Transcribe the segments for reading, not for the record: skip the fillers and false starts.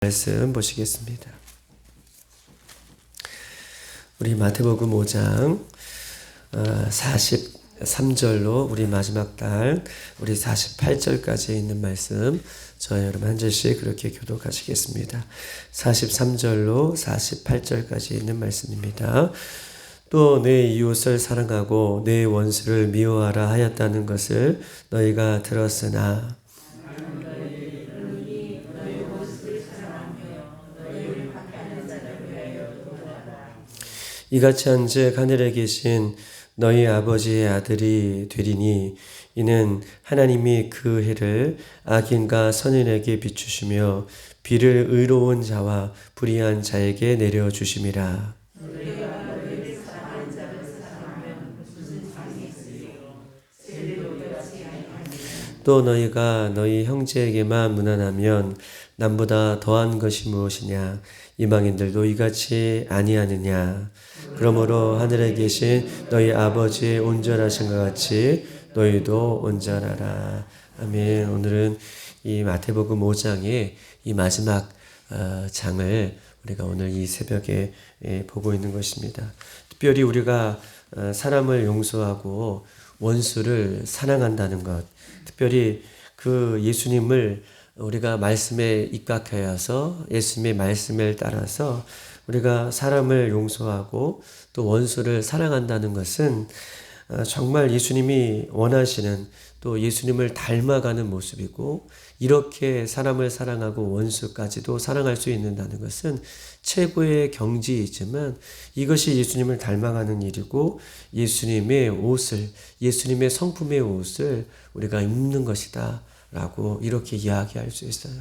말씀 보시겠습니다. 우리 마태복음 5장 43절로 우리 마지막 달 우리 48절까지 있는 말씀 저희 여러분 한 절씩 그렇게 교독하시겠습니다. 43절로 48절까지 있는 말씀입니다. 또 내 이웃을 사랑하고 내 원수를 미워하라 하였다는 것을 너희가 들었으나 이같이 한즉 하늘에 계신 너희 아버지의 아들이 되리니 이는 하나님이 그 해를 악인과 선인에게 비추시며 비를 의로운 자와 불의한 자에게 내려주심이라. 또 너희가 너희 형제에게만 무난하면 남보다 더한 것이 무엇이냐? 이방인들도 이같이 아니하느냐? 그러므로 하늘에 계신 너희 아버지의 온전하신 것 같이 너희도 온전하라. 아멘. 오늘은 이 마태복음 5장의 이 마지막 장을 우리가 오늘 이 새벽에 보고 있는 것입니다. 특별히 우리가 사람을 용서하고 원수를 사랑한다는 것, 특별히 그 예수님을 우리가 말씀에 입각하여서 예수님의 말씀을 따라서 우리가 사람을 용서하고 또 원수를 사랑한다는 것은 정말 예수님이 원하시는 또 예수님을 닮아가는 모습이고, 이렇게 사람을 사랑하고 원수까지도 사랑할 수 있는다는 것은 최고의 경지이지만 이것이 예수님을 닮아가는 일이고, 예수님의 옷을, 예수님의 성품의 옷을 우리가 입는 것이다 라고 이렇게 이야기할 수 있어요.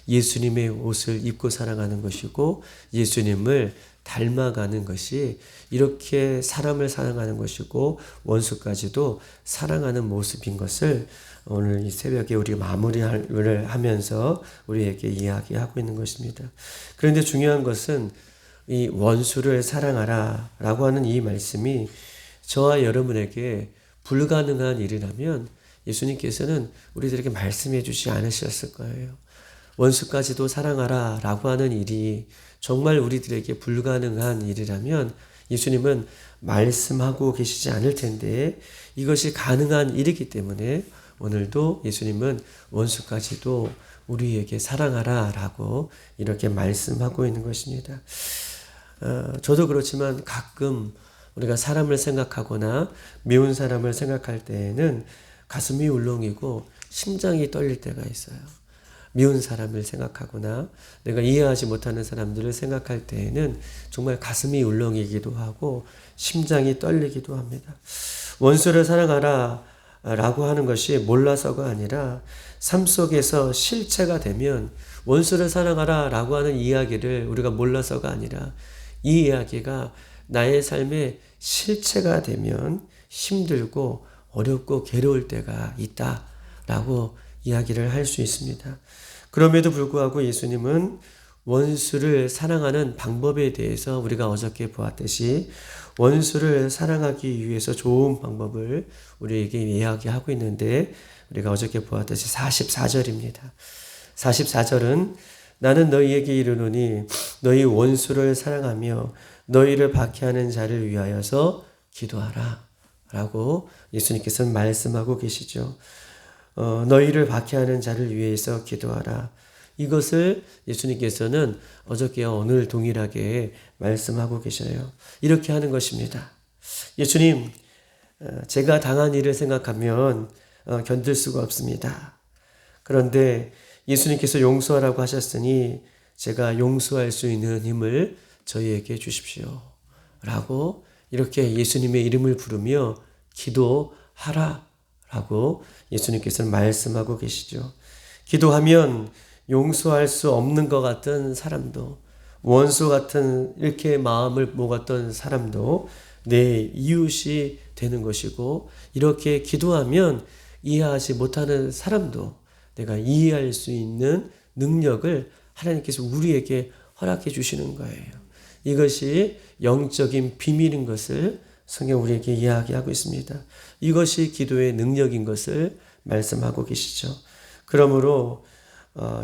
예수님의 옷을 입고 살아가는 것이고 예수님을 닮아가는 것이 이렇게 사람을 사랑하는 것이고 원수까지도 사랑하는 모습인 것을 오늘 이 새벽에 우리 마무리를 하면서 우리에게 이야기하고 있는 것입니다. 그런데 중요한 것은 이 원수를 사랑하라 라고 하는 이 말씀이 저와 여러분에게 불가능한 일이라면 예수님께서는 우리들에게 말씀해 주지 않으셨을 거예요. 원수까지도 사랑하라 라고 하는 일이 정말 우리들에게 불가능한 일이라면 예수님은 말씀하고 계시지 않을 텐데, 이것이 가능한 일이기 때문에 오늘도 예수님은 원수까지도 우리에게 사랑하라 라고 이렇게 말씀하고 있는 것입니다. 저도 그렇지만 가끔 우리가 사람을 생각하거나 미운 사람을 생각할 때에는 가슴이 울렁이고 심장이 떨릴 때가 있어요. 미운 사람을 생각하거나 내가 이해하지 못하는 사람들을 생각할 때에는 정말 가슴이 울렁이기도 하고 심장이 떨리기도 합니다. 원수를 사랑하라 라고 하는 것이 몰라서가 아니라 삶 속에서 실체가 되면, 원수를 사랑하라 라고 하는 이야기를 우리가 몰라서가 아니라 이 이야기가 나의 삶의 실체가 되면 힘들고 어렵고 괴로울 때가 있다라고 이야기를 할 수 있습니다. 그럼에도 불구하고 예수님은 원수를 사랑하는 방법에 대해서 우리가 어저께 보았듯이 원수를 사랑하기 위해서 좋은 방법을 우리에게 이야기하고 있는데, 우리가 어저께 보았듯이 44절입니다. 44절은 나는 너희에게 이르노니 너희 원수를 사랑하며 너희를 박해하는 자를 위하여서 기도하라 라고 예수님께서는 말씀하고 계시죠. 너희를 박해하는 자를 위해서 기도하라. 이것을 예수님께서는 어저께와 오늘 동일하게 말씀하고 계셔요. 이렇게 하는 것입니다. 예수님, 제가 당한 일을 생각하면 견딜 수가 없습니다. 그런데 예수님께서 용서하라고 하셨으니 제가 용서할 수 있는 힘을 저희에게 주십시오 라고 이렇게 예수님의 이름을 부르며 기도하라 라고 예수님께서는 말씀하고 계시죠. 기도하면 용서할 수 없는 것 같은 사람도, 원수 같은 이렇게 마음을 먹었던 사람도 내 이웃이 되는 것이고, 이렇게 기도하면 이해하지 못하는 사람도 내가 이해할 수 있는 능력을 하나님께서 우리에게 허락해 주시는 거예요. 이것이 영적인 비밀인 것을 성경 우리에게 이야기하고 있습니다. 이것이 기도의 능력인 것을 말씀하고 계시죠. 그러므로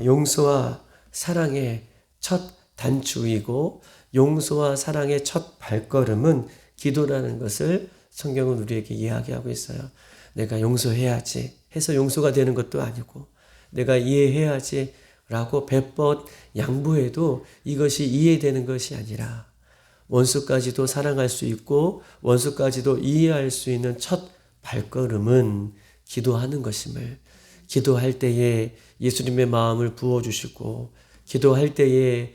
용서와 사랑의 첫 단추이고 용서와 사랑의 첫 발걸음은 기도라는 것을 성경은 우리에게 이야기하고 있어요. 내가 용서해야지 해서 용서가 되는 것도 아니고 내가 이해해야지 라고 베벗 양보해도 이것이 이해되는 것이 아니라 원수까지도 사랑할 수 있고 원수까지도 이해할 수 있는 첫 발걸음은 기도하는 것임을, 기도할 때에 예수님의 마음을 부어주시고 기도할 때에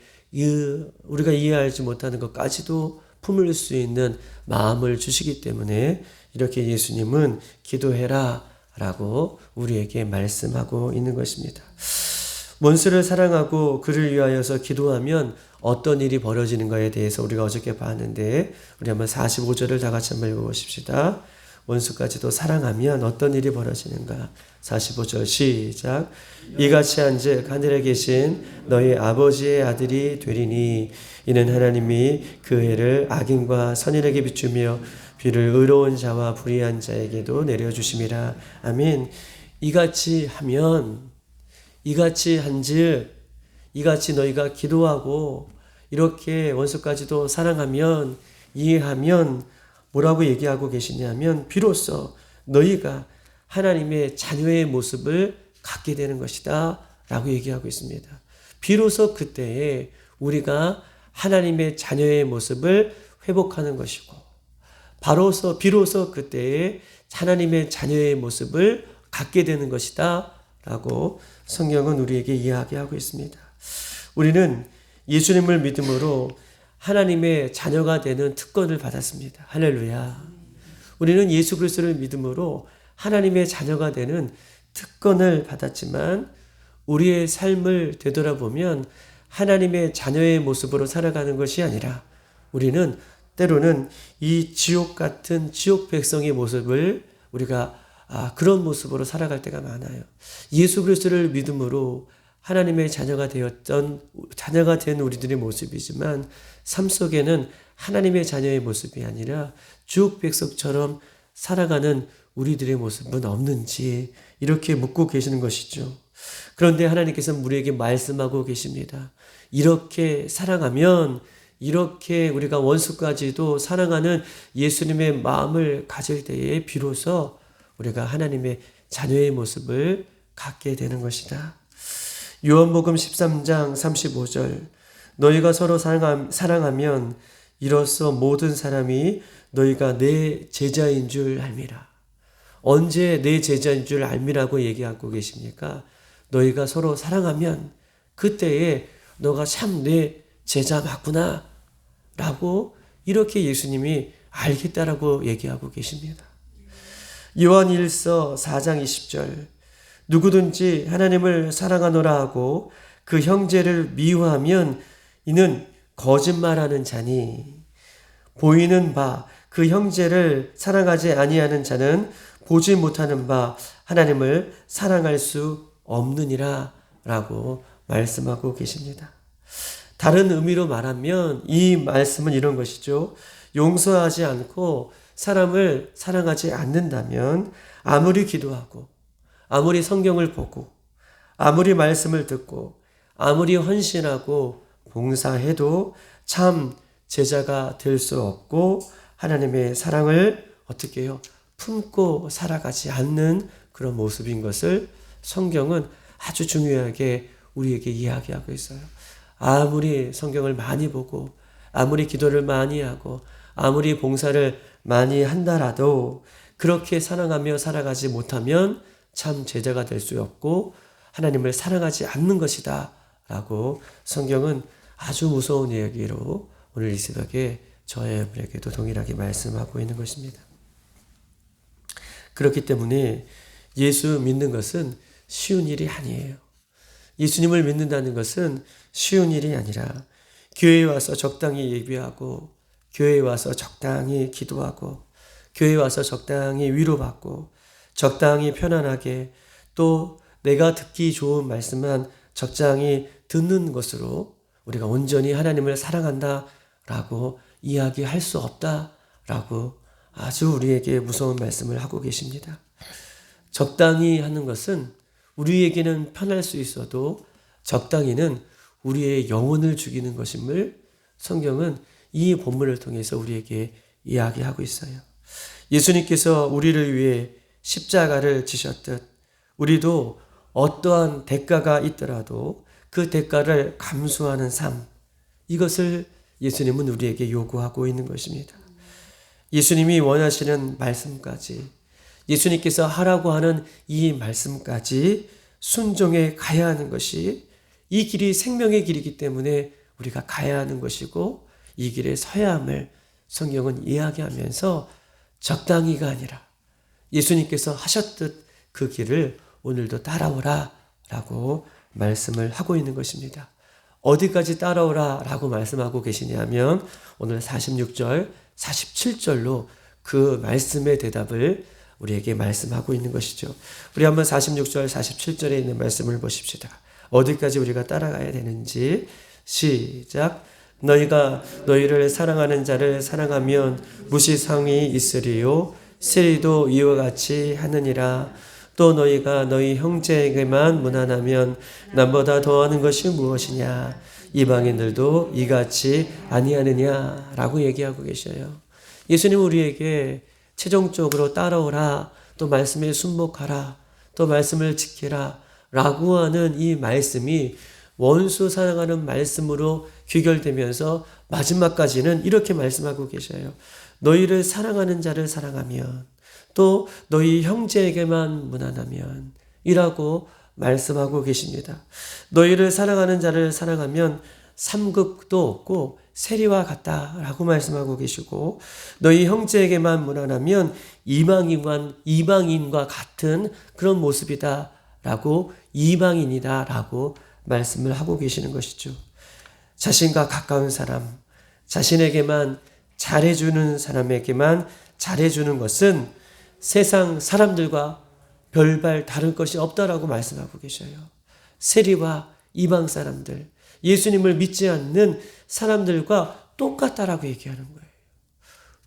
우리가 이해하지 못하는 것까지도 품을 수 있는 마음을 주시기 때문에 이렇게 예수님은 기도해라 라고 우리에게 말씀하고 있는 것입니다. 원수를 사랑하고 그를 위하여서 기도하면 어떤 일이 벌어지는가에 대해서 우리가 어저께 봤는데 우리 한번 45절을 다 같이 한번 읽어보십시다. 원수까지도 사랑하면 어떤 일이 벌어지는가. 45절 시작. 이같이 한즉 하늘에 계신 너희 아버지의 아들이 되리니 이는 하나님이 그 해를 악인과 선인에게 비추며 비를 의로운 자와 불의한 자에게도 내려주심이라. 아멘. 이같이 하면, 이같이 한즉, 이같이 너희가 기도하고 이렇게 원수까지도 사랑하면, 이해하면 뭐라고 얘기하고 계시냐면 비로소 너희가 하나님의 자녀의 모습을 갖게 되는 것이다 라고 얘기하고 있습니다. 비로소 그때에 우리가 하나님의 자녀의 모습을 회복하는 것이고 비로소 그때에 하나님의 자녀의 모습을 갖게 되는 것이다 라고 성경은 우리에게 이야기하고 있습니다. 우리는 예수님을 믿음으로 하나님의 자녀가 되는 특권을 받았습니다. 할렐루야. 우리는 예수 그리스도를 믿음으로 하나님의 자녀가 되는 특권을 받았지만 우리의 삶을 되돌아보면 하나님의 자녀의 모습으로 살아가는 것이 아니라 우리는 때로는 이 지옥 같은 지옥 백성의 모습을 우리가 그런 모습으로 살아갈 때가 많아요. 예수 그리스도를 믿음으로 하나님의 자녀가 된 우리들의 모습이지만 삶 속에는 하나님의 자녀의 모습이 아니라 지옥 백성처럼 살아가는 우리들의 모습은 없는지 이렇게 묻고 계시는 것이죠. 그런데 하나님께서는 우리에게 말씀하고 계십니다. 이렇게 사랑하면, 이렇게 우리가 원수까지도 사랑하는 예수님의 마음을 가질 때에 비로소 우리가 하나님의 자녀의 모습을 갖게 되는 것이다. 요한복음 13장 35절 너희가 서로 사랑하면 이로써 모든 사람이 너희가 내 제자인 줄 알미라. 언제 내 제자인 줄 알미라고 얘기하고 계십니까? 너희가 서로 사랑하면 그때에 너가 참 내 제자 맞구나 라고 이렇게 예수님이 알겠다라고 얘기하고 계십니다. 요한 1서 4장 20절 누구든지 하나님을 사랑하노라 하고 그 형제를 미워하면 이는 거짓말하는 자니 보이는 바 그 형제를 사랑하지 아니하는 자는 보지 못하는 바 하나님을 사랑할 수 없느니라 라고 말씀하고 계십니다. 다른 의미로 말하면 이 말씀은 이런 것이죠. 용서하지 않고 사람을 사랑하지 않는다면 아무리 기도하고 아무리 성경을 보고 아무리 말씀을 듣고 아무리 헌신하고 봉사해도 참 제자가 될 수 없고 하나님의 사랑을 어떻게 해요? 품고 살아가지 않는 그런 모습인 것을 성경은 아주 중요하게 우리에게 이야기하고 있어요. 아무리 성경을 많이 보고 아무리 기도를 많이 하고 아무리 봉사를 많이 한다라도 그렇게 사랑하며 살아가지 못하면 참 제자가 될 수 없고 하나님을 사랑하지 않는 것이다 라고 성경은 아주 무서운 이야기로 오늘 이 새벽에 저에게도 동일하게 말씀하고 있는 것입니다. 그렇기 때문에 예수 믿는 것은 쉬운 일이 아니에요. 예수님을 믿는다는 것은 쉬운 일이 아니라 교회에 와서 적당히 예배하고 교회에 와서 적당히 기도하고 교회에 와서 적당히 위로받고 적당히 편안하게 또 내가 듣기 좋은 말씀만 적당히 듣는 것으로 우리가 온전히 하나님을 사랑한다라고 이야기할 수 없다라고 아주 우리에게 무서운 말씀을 하고 계십니다. 적당히 하는 것은 우리에게는 편할 수 있어도 적당히는 우리의 영혼을 죽이는 것임을 성경은 이 본문을 통해서 우리에게 이야기하고 있어요. 예수님께서 우리를 위해 십자가를 지셨듯 우리도 어떠한 대가가 있더라도 그 대가를 감수하는 삶, 이것을 예수님은 우리에게 요구하고 있는 것입니다. 예수님이 원하시는 말씀까지, 예수님께서 하라고 하는 이 말씀까지 순종해 가야 하는 것이, 이 길이 생명의 길이기 때문에 우리가 가야 하는 것이고 이 길에 서야 함을 성경은 이야기하면서 적당히가 아니라 예수님께서 하셨듯 그 길을 오늘도 따라오라 라고 말씀을 하고 있는 것입니다. 어디까지 따라오라 라고 말씀하고 계시냐면 오늘 46절, 47절로 그 말씀의 대답을 우리에게 말씀하고 있는 것이죠. 우리 한번 46절, 47절에 있는 말씀을 보십시다. 어디까지 우리가 따라가야 되는지 시작. 너희가 너희를 사랑하는 자를 사랑하면 무시성이 있으리요 세리도 이와 같이 하느니라. 또 너희가 너희 형제에게만 무난하면 남보다 더하는 것이 무엇이냐. 이방인들도 이같이 아니하느냐 라고 얘기하고 계셔요. 예수님 우리에게 최종적으로 따라오라, 또 말씀에 순목하라, 또 말씀을 지키라 라고 하는 이 말씀이 원수 사랑하는 말씀으로 귀결되면서 마지막까지는 이렇게 말씀하고 계셔요. 너희를 사랑하는 자를 사랑하면, 또 너희 형제에게만 무난하면 이라고 말씀하고 계십니다. 너희를 사랑하는 자를 사랑하면 삼급도 없고 세리와 같다라고 말씀하고 계시고, 너희 형제에게만 무난하면 이방인과 같은 그런 모습이다라고, 이방인이다라고 말씀을 하고 계시는 것이죠. 자신과 가까운 사람, 자신에게만 잘해주는 사람에게만 잘해주는 것은 세상 사람들과 별반 다른 것이 없다라고 말씀하고 계셔요. 세리와 이방 사람들, 예수님을 믿지 않는 사람들과 똑같다라고 얘기하는 거예요.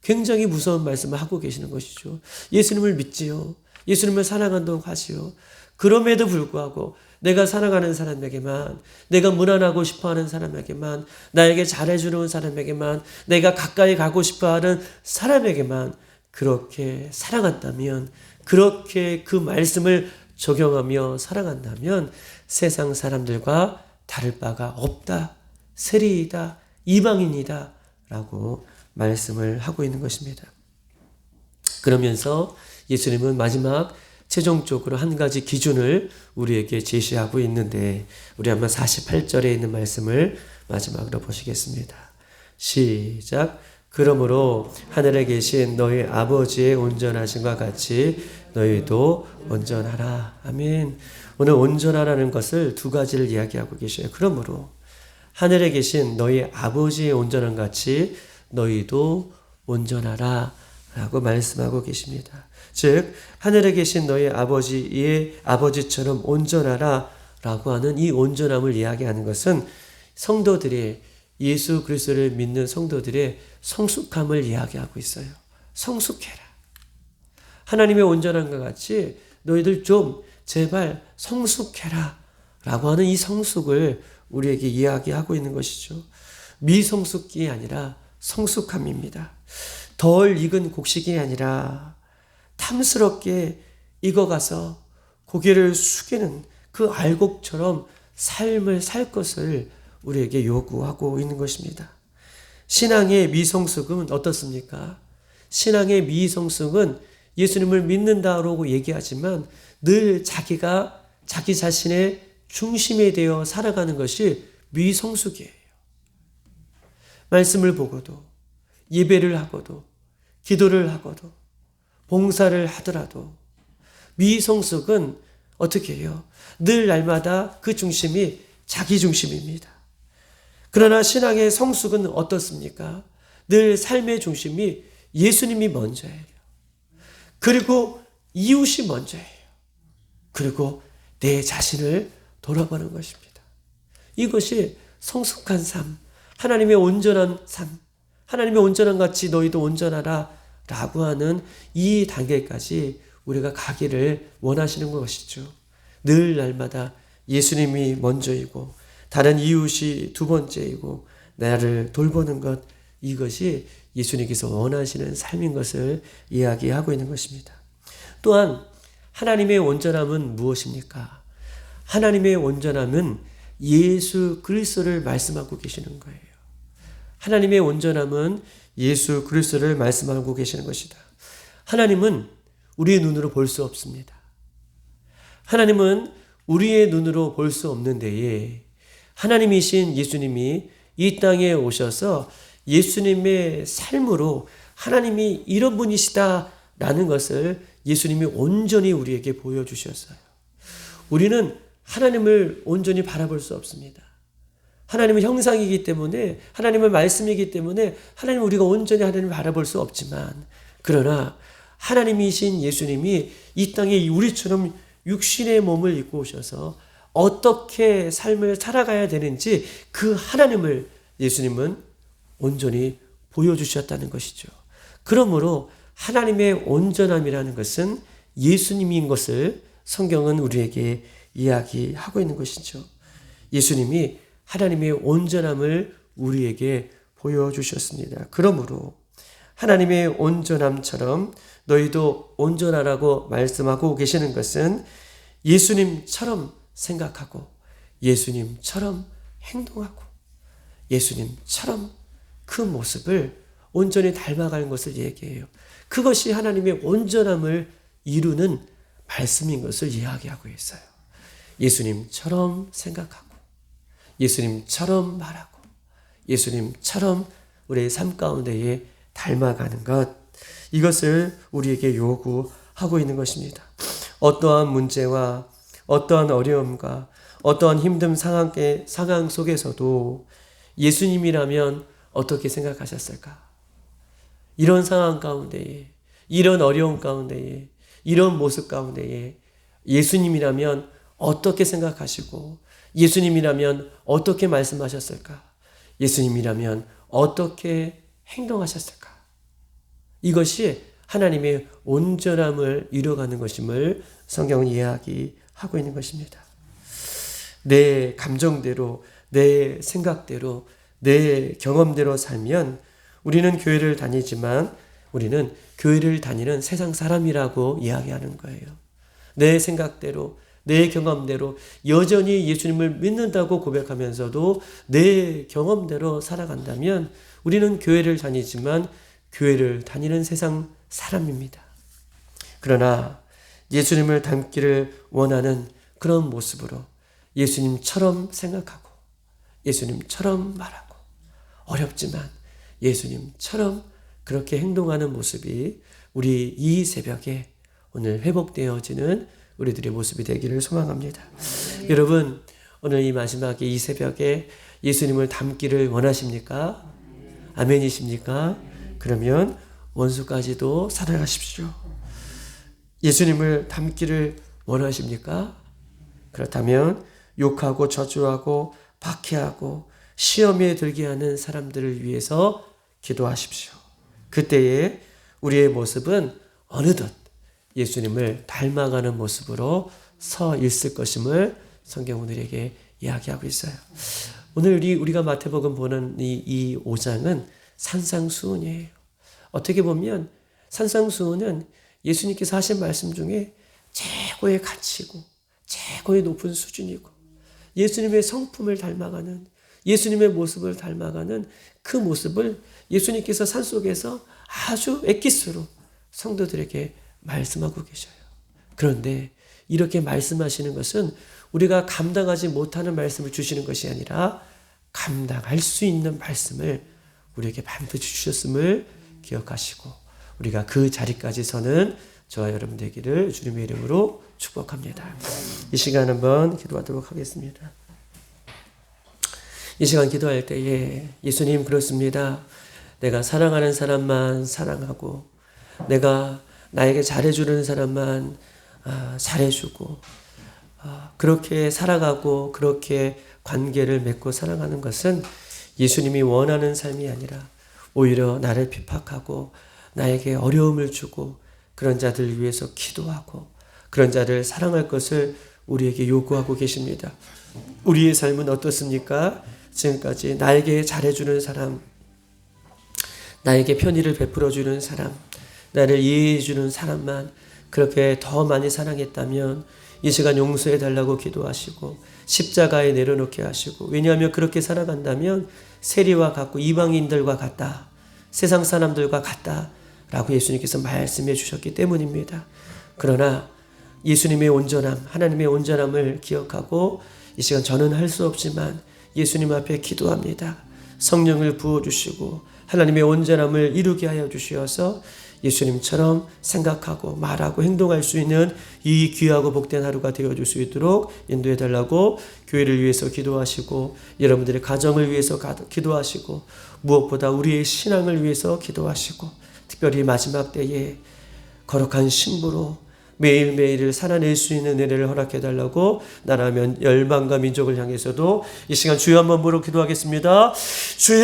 굉장히 무서운 말씀을 하고 계시는 것이죠. 예수님을 믿지요. 예수님을 사랑한다고 하지요. 그럼에도 불구하고 내가 사랑하는 사람에게만, 내가 무난하고 싶어하는 사람에게만, 나에게 잘해주는 사람에게만, 내가 가까이 가고 싶어하는 사람에게만 그렇게 사랑한다면, 그렇게 그 말씀을 적용하며 사랑한다면 세상 사람들과 다를 바가 없다, 세리이다, 이방인이다 라고 말씀을 하고 있는 것입니다. 그러면서 예수님은 마지막 최종적으로 한 가지 기준을 우리에게 제시하고 있는데, 우리 한번 48절에 있는 말씀을 마지막으로 보시겠습니다. 시작. 그러므로 하늘에 계신 너희 아버지의 온전하심과 같이 너희도 온전하라. 아멘. 오늘 온전하라는 것을 두 가지를 이야기하고 계셔요. 그러므로 하늘에 계신 너희 아버지의 온전함 같이 너희도 온전하라 라고 말씀하고 계십니다. 즉 하늘에 계신 너희 아버지처럼 온전하라 라고 하는 이 온전함을 이야기하는 것은 성도들의, 예수 그리스도를 믿는 성도들의 성숙함을 이야기하고 있어요. 성숙해라. 하나님의 온전함과 같이 너희들 좀 제발 성숙해라 라고 하는 이 성숙을 우리에게 이야기하고 있는 것이죠. 미성숙이 아니라 성숙함입니다. 덜 익은 곡식이 아니라 탐스럽게 익어가서 고개를 숙이는 그 알곡처럼 삶을 살 것을 우리에게 요구하고 있는 것입니다. 신앙의 미성숙은 어떻습니까? 신앙의 미성숙은 예수님을 믿는다라고 얘기하지만 늘 자기가 자기 자신의 중심에 되어 살아가는 것이 미성숙이에요. 말씀을 보고도, 예배를 하고도, 기도를 하고도, 봉사를 하더라도 미성숙은 어떻게 해요? 늘 날마다 그 중심이 자기 중심입니다. 그러나 신앙의 성숙은 어떻습니까? 늘 삶의 중심이 예수님이 먼저예요. 그리고 이웃이 먼저예요. 그리고 내 자신을 돌아보는 것입니다. 이것이 성숙한 삶, 하나님의 온전한 삶, 하나님의 온전한 같이 너희도 온전하라 라고 하는 이 단계까지 우리가 가기를 원하시는 것이죠. 늘 날마다 예수님이 먼저이고 다른 이웃이 두 번째이고 나를 돌보는 것, 이것이 예수님께서 원하시는 삶인 것을 이야기하고 있는 것입니다. 또한 하나님의 온전함은 무엇입니까? 하나님의 온전함은 예수 그리스도를 말씀하고 계시는 거예요. 하나님의 온전함은 예수 그리스도를 말씀하고 계시는 것이다. 하나님은 우리의 눈으로 볼 수 없습니다. 하나님은 우리의 눈으로 볼 수 없는 데에 하나님이신 예수님이 이 땅에 오셔서 예수님의 삶으로 하나님이 이런 분이시다라는 것을 예수님이 온전히 우리에게 보여주셨어요. 우리는 하나님을 온전히 바라볼 수 없습니다. 하나님은 형상이기 때문에, 하나님의 말씀이기 때문에 하나님을 우리가 온전히 하나님을 바라볼 수 없지만, 그러나 하나님이신 예수님이 이 땅에 우리처럼 육신의 몸을 입고 오셔서 어떻게 삶을 살아가야 되는지 그 하나님을 예수님은 온전히 보여주셨다는 것이죠. 그러므로 하나님의 온전함이라는 것은 예수님인 것을 성경은 우리에게 이야기하고 있는 것이죠. 예수님이 하나님의 온전함을 우리에게 보여주셨습니다. 그러므로 하나님의 온전함처럼 너희도 온전하라고 말씀하고 계시는 것은 예수님처럼 생각하고 예수님처럼 행동하고 예수님처럼 그 모습을 온전히 닮아가는 것을 얘기해요. 그것이 하나님의 온전함을 이루는 말씀인 것을 이야기하고 있어요. 예수님처럼 생각하고 예수님처럼 말하고 예수님처럼 우리의 삶 가운데에 닮아가는 것, 이것을 우리에게 요구하고 있는 것입니다. 어떠한 문제와 어떠한 어려움과 어떠한 힘든 상황 속에서도 예수님이라면 어떻게 생각하셨을까? 이런 상황 가운데에, 이런 어려움 가운데에, 이런 모습 가운데에 예수님이라면 어떻게 생각하시고 예수님이라면 어떻게 말씀하셨을까? 예수님이라면 어떻게 행동하셨을까? 이것이 하나님의 온전함을 이루어가는 것임을 성경은 이야기하고 있는 것입니다. 내 감정대로, 내 생각대로, 내 경험대로 살면 우리는 교회를 다니지만 우리는 교회를 다니는 세상 사람이라고 이야기하는 거예요. 내 생각대로, 내 경험대로 여전히 예수님을 믿는다고 고백하면서도 내 경험대로 살아간다면 우리는 교회를 다니지만 교회를 다니는 세상 사람입니다. 그러나 예수님을 닮기를 원하는 그런 모습으로 예수님처럼 생각하고 예수님처럼 말하고 어렵지만 예수님처럼 그렇게 행동하는 모습이 우리 이 새벽에 오늘 회복되어지는 우리들의 모습이 되기를 소망합니다. 여러분, 오늘 이 마지막에 이 새벽에 예수님을 닮기를 원하십니까? 아멘이십니까? 그러면 원수까지도 사랑하십시오. 예수님을 닮기를 원하십니까? 그렇다면 욕하고 저주하고 박해하고 시험에 들게 하는 사람들을 위해서 기도하십시오. 그때에 우리의 모습은 어느덧 예수님을 닮아가는 모습으로 서 있을 것임을 성경은 우리에게 이야기하고 있어요. 오늘 우리가 마태복음 보는 이 5장은 산상수훈이에요. 어떻게 보면 산상수훈은 예수님께서 하신 말씀 중에 최고의 가치고 최고의 높은 수준이고 예수님의 성품을 닮아가는, 예수님의 모습을 닮아가는 그 모습을 예수님께서 산속에서 아주 엑기스로 성도들에게 말씀하고 계셔요. 그런데 이렇게 말씀하시는 것은 우리가 감당하지 못하는 말씀을 주시는 것이 아니라 감당할 수 있는 말씀을 우리에게 반드시 주셨음을 기억하시고 우리가 그 자리까지 서는 저와 여러분 되기를 주님의 이름으로 축복합니다. 이 시간 한번 기도하도록 하겠습니다. 이 시간 기도할 때에 예수님, 그렇습니다. 내가 사랑하는 사람만 사랑하고 내가 나에게 잘해주는 사람만 잘해주고 그렇게 살아가고 그렇게 관계를 맺고 살아가는 것은 예수님이 원하는 삶이 아니라 오히려 나를 핍박하고 나에게 어려움을 주고 그런 자들을 위해서 기도하고 그런 자를 사랑할 것을 우리에게 요구하고 계십니다. 우리의 삶은 어떻습니까? 지금까지 나에게 잘해주는 사람, 나에게 편의를 베풀어주는 사람, 나를 이해해주는 사람만 그렇게 더 많이 사랑했다면 이 시간 용서해달라고 기도하시고 십자가에 내려놓게 하시고, 왜냐하면 그렇게 살아간다면 세리와 같고 이방인들과 같다, 세상 사람들과 같다 라고 예수님께서 말씀해 주셨기 때문입니다. 그러나 예수님의 온전함, 하나님의 온전함을 기억하고 이 시간 저는 할 수 없지만 예수님 앞에 기도합니다. 성령을 부어주시고 하나님의 온전함을 이루게 하여 주시어서 예수님처럼 생각하고 말하고 행동할 수 있는 이 귀하고 복된 하루가 되어줄 수 있도록 인도해달라고 교회를 위해서 기도하시고, 여러분들의 가정을 위해서 기도하시고, 무엇보다 우리의 신앙을 위해서 기도하시고, 특별히 마지막 때에 거룩한 신부로 매일매일을 살아낼 수 있는 은혜를 허락해달라고 나라면 열방과 민족을 향해서도 이 시간 주여 한번 부르고 기도하겠습니다. 주여.